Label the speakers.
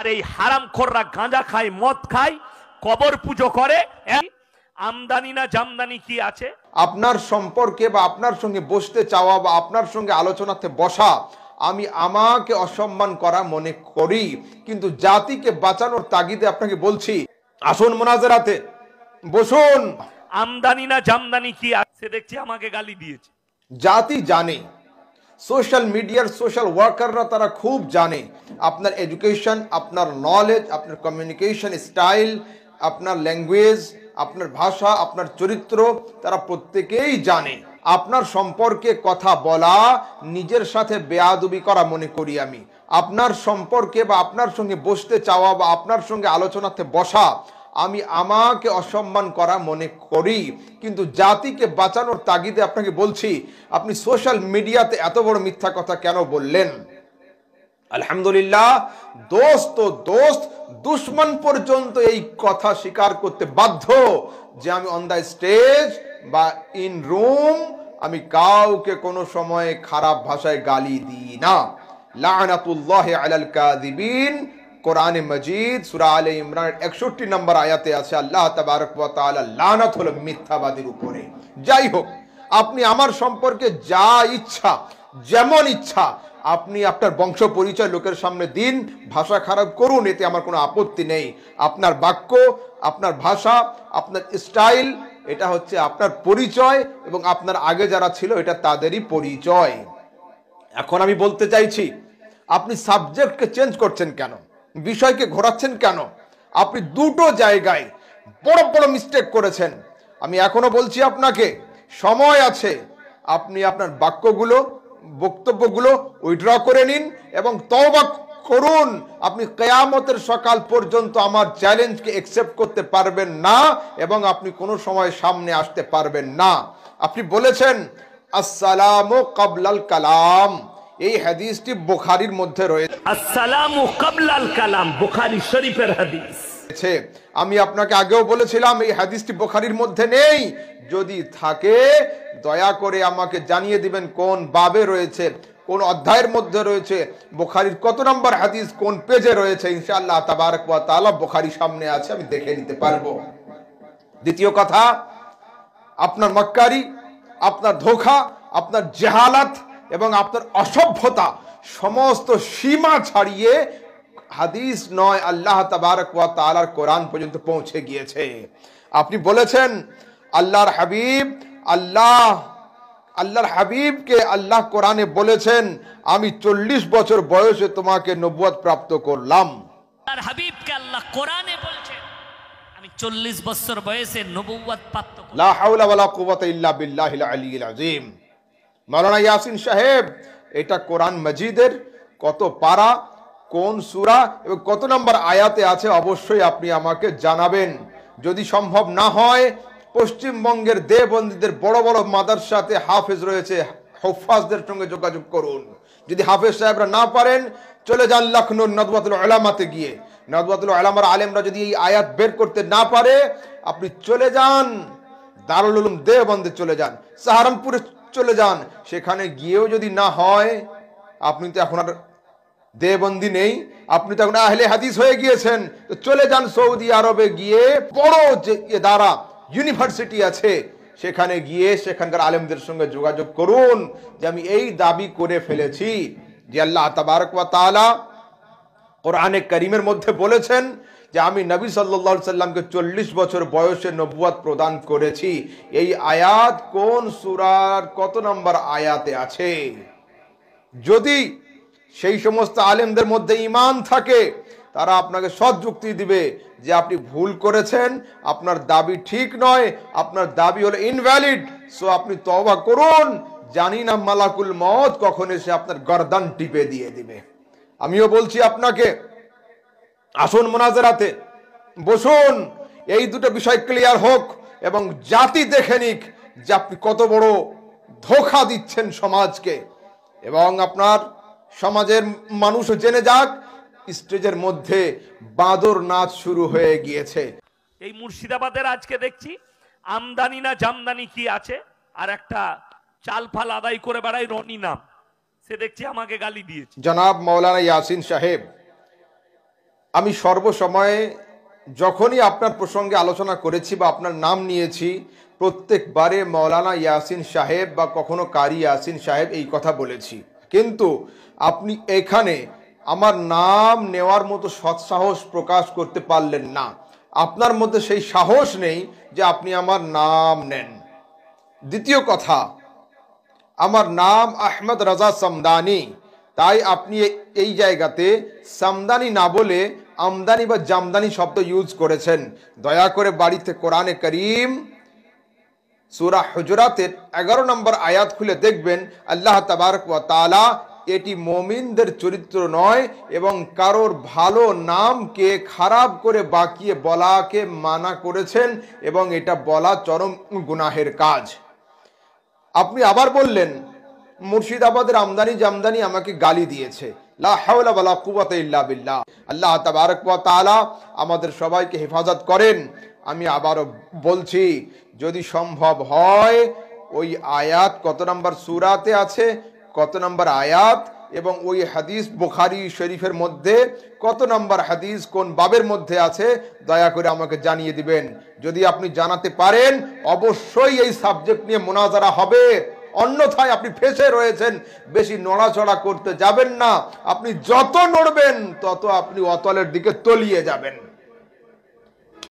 Speaker 1: আর এই হারামখোররা গাঁজা খায়, মদ খায়, কবর পুজো করে। আমদানি না জামদানি কি আছে?
Speaker 2: আপনার সম্পর্কে বা আপনার সঙ্গে বসতে চাওয়া বা আপনার সঙ্গে আলোচনাতে বসা আমি আমাকে অসম্মান করা মনে করি, কিন্তু জাতিকে বাঁচানোর তাগিদে আপনাকে বলছি আসুন মোনাজারাতে বসুন।
Speaker 1: আমদানি না জামদানি কি আছে? দেখছি আমাকে গালি দিয়েছে।
Speaker 2: জাতি জানে, সোশ্যাল মিডিয়ার সোশ্যাল ওয়ার্কাররা তারা খুব জানে আপনার এডুকেশন, আপনার নলেজ, আপনার কমিউনিকেশন স্টাইল, আপনার ল্যাঙ্গুয়েজ, আপনার ভাষা, আপনার চরিত্র, তারা প্রত্যেকেই জানে। আপনার সম্পর্কে কথা বলা নিজের সাথে বেয়াদবি করা মনে করি আমি। আপনার সম্পর্কে বা আপনার সঙ্গে বসতে চাওয়া বা আপনার সঙ্গে আলোচনাতে বসা আমি আমাকে অসম্মান করা মনে করি, কিন্তু জাতিকে বাঁচানোর তাগিদে আপনাকে বলছি আপনি সোশ্যাল মিডিয়াতে এত বড় মিথ্যা কথা কেন বললেন? আলহামদুলিল্লাহ, দোস্ত দোস্ত দুশ্মন পর্যন্ত এই কথা স্বীকার করতে বাধ্য যে আমি অন দ্য স্টেজ বা ইন রুম আমি কাউকে কোনো সময় খারাপ ভাষায় গালি দিই না। লাআনাতুল্লাহি আলাল কাযিবিন, কোরআনে মজিদ সূরা আলে ইমরানের 61 নম্বর আয়াতে আছে আল্লাহ তাবারক ওয়া তাআলা লানত হলো মিথ্যাবাদীর উপরে। যাই হোক, আপনি আমার সম্পর্কে যা ইচ্ছা যেমন ইচ্ছা আপনি আপনার বংশ পরিচয় লোকের সামনে দিন, ভাষা খারাপ করুন, এতে আমার কোনো আপত্তি নেই। আপনার বাক্য, আপনার ভাষা, আপনার স্টাইল, এটা হচ্ছে আপনার পরিচয় এবং আপনার আগে যারা ছিল এটা তাদেরই পরিচয়। এখন আমি বলতে চাইছি আপনি সাবজেক্টকে চেঞ্জ করছেন কেন, বিষয়কে ঘোরাচ্ছেন কেন? আপনি দুটো জায়গায় বড় বড় মিস্টেক করেছেন। আমি এখনো বলছি আপনাকে সময় আছে, আপনি আপনার বাক্যগুলো, বক্তব্যগুলো উইথড্র করে নিন এবং তওবা করুন। আপনি কিয়ামতের সকাল পর্যন্ত আমার চ্যালেঞ্জকে অ্যাকসেপ্ট করতে পারবেন না এবং আপনি কোনো সময় সামনে আসতে পারবেন না। আপনি বলেছেন আসসালামু ক্বাবলাল কালাম, এই হাদিসটি বুখারীর মধ্যে রয়েছে।
Speaker 1: আসসালামু ক্বাবলাল কালাম বুখারী শরীফের হাদিস।
Speaker 2: আমি আপনাকে আগেও বলেছিলাম এই হাদিসটি বুখারীর মধ্যে নেই। যদি থাকে দয়া করে আমাকে জানিয়ে দিবেন কোন বাবে রয়েছে, কোন অধ্যায়ের মধ্যে রয়েছে, বুখারীর কত নম্বর হাদিস কোন পেজে রয়েছে। ইনশাআল্লাহ তাবারক ওয়া তাআলা বুখারী সামনে আছে, আমি দেখে নিতে পারবো। দ্বিতীয় কথা, আপনার মক্কারি, আপনার ধোঁকা, আপনার জেহালাত এবং আপনার অসভ্যতা সমস্ত সীমা ছাড়িয়ে হাদিস নয় আল্লাহ তাবারক ওয়া তাআলার কোরআন পর্যন্ত পৌঁছে গিয়েছে। আপনি বলেছেন আল্লাহর হাবিবকে আল্লাহ কোরআনে বলেছেন আমি 40 বছর বয়সে তোমাকে নবুয়ত প্রাপ্ত করলাম।
Speaker 1: আল্লাহর হাবিবকে আল্লাহ কোরআনে বলছেন আমি 40 বছর বয়সে নবুয়ত প্রাপ্ত করলাম।
Speaker 2: লা হাওলা ওয়ালা কুওয়াতা ইল্লা বিল্লাহিল আলিয়্যিল আযীম। মাওলানা ইয়াসিন সাহেব, এটা কোরআন মজিদের কত পারা, কোন সূরা এবং কত নম্বর আয়াতে আছে অবশ্যই আপনি আমাকে জানাবেন। যদি সম্ভব না হয় পশ্চিমবঙ্গের দেওবন্দীদের বড় বড় মাদ্রাসাতে হাফেজ রয়েছে, হুফাজদের সঙ্গে যোগাযোগ করুন। যদি হাফেজ সাহেবরা না পারেন চলে যান লখনৌ নদওয়াতুল উলামাতে গিয়ে, নদওয়াতুল উলামার আলেমরা যদি এই আয়াত বের করতে না পারে আপনি চলে যান দারুল উলুম দেওবন্দে, চলে যান সাহারানপুরে, চলে যান। সেখানে গিয়েও যদি না হয়, আপনি তো এখন আর দেওবন্দি নেই, আপনি তো এখন আহলে হাদিস হয়ে গিয়েছেন, তো চলে যান সৌদি আরবে গিয়ে বড় যে ইদারা ইউনিভার্সিটি আছে সেখানে গিয়ে সেখানকার আলেমদের সঙ্গে যোগাযোগ করুন যে আমি এই দাবি করে ফেলেছি যে আল্লাহ তাবারক ওয়া তাআলা কোরআনে কারীমের মধ্যে বলেছেন যে আমি নবী সাল্লাল্লাহু আলাইহি সাল্লামকে 40 বছর বয়সে নবুয়ত প্রদান করেছি। এই আয়াত কোন সূরার কত নম্বর আয়াতে আছে? যদি সেই সমস্ত আলেমদের মধ্যে ঈমান থাকে তারা আপনাকে সৎ যুক্তি দিবে যে আপনি ভুল করেছেন, আপনার দাবি ঠিক নয়, আপনার দাবি হলো ইনভ্যালিড, সো আপনি তওবা করুন। জানি না মালাকুল মউত কখন এসে আপনার গর্দান টিপে দিয়ে দিবে। আমিও বলছি আপনাকে আসুন মুনাজারাতে বসুন, এই দুটো বিষয় ক্লিয়ার হোক এবং জাতি দেখে নিক যে আপনি কত বড় ধোঁকা দিচ্ছেন সমাজকে, এবং আপনার সমাজের মানুষও জেনে যাক স্টেজের মধ্যে বাদর নাচ শুরু হয়ে গিয়েছে।
Speaker 1: এই মুর্শিদাবাদের আজকে দেখছি আমদানি না জামদানি কি আছে, আর একটা চাল ফাল আদায় করে বেড়ায় রনি নাম, সে দেখছি আমাকে গালি দিয়েছে।
Speaker 2: জনাব মাওলানা ইয়াসিন সাহেব, আমি সর্বসময়ে যখনই আপনার প্রসঙ্গে আলোচনা করেছি বা আপনার নাম নিয়েছি, প্রত্যেকবারে মৌলানা ইয়াসিন সাহেব বা কখনো কারি ইয়াসিন সাহেব এই কথা বলেছি। কিন্তু আপনি এখানে আমার নাম নেওয়ার মতো সৎসাহস প্রকাশ করতে পারলেন না। আপনার মধ্যে সেই সাহস নেই যে আপনি আমার নাম নেন। দ্বিতীয় কথা, আমার নাম আহমদ রাজা সামদানি, তাই আপনি এই জায়গাতে সামদানি না বলে আমদানি বা জামদানি শব্দ ইউজ করেছেন। দয়া করে বাড়িতে কোরআনে করিম সূরা হুজুরাতের 11 নম্বর আয়াত খুলে দেখবেন, আল্লাহ তাবারক ওয়া তাআলা এটি মুমিনদের চরিত্র নয় এবং কারোর ভালো নামকে খারাপ করে বাকিয়ে বলাকে মানা করেছেন এবং এটা বলা চরম গুনাহের কাজ। আপনি আবার বললেন মুর্শিদাবাদের আমদানি জামদানি আমাকে গালি দিয়েছে। লা হাওলা ওয়ালা কুওয়াতা ইল্লা বিল্লাহ। আল্লাহ তাবারক ওয়া তাআলা আমাদের সবাইকে হেফাজত করেন। আমি আবারও বলছি, যদি সম্ভব হয় ওই আয়াত কত নম্বর সূরাতে আছে, কত নম্বর আয়াত এবং ওই হাদিস বুখারী শরীফের মধ্যে কত নম্বর হাদিস কোন বাবের মধ্যে আছে, দয়া করে আমাকে জানিয়ে দিবেন। যদি আপনি জানাতে পারেন অবশ্যই এই সাবজেক্ট নিয়ে মুনাজারা হবে, অন্যথায় আপনি ফেঁসে রয়েছেন। বেশি নড়াচড়া করতে যাবেন না, আপনি যত নড়বেন তত আপনি অতলের দিকে তলিয়ে যাবেন।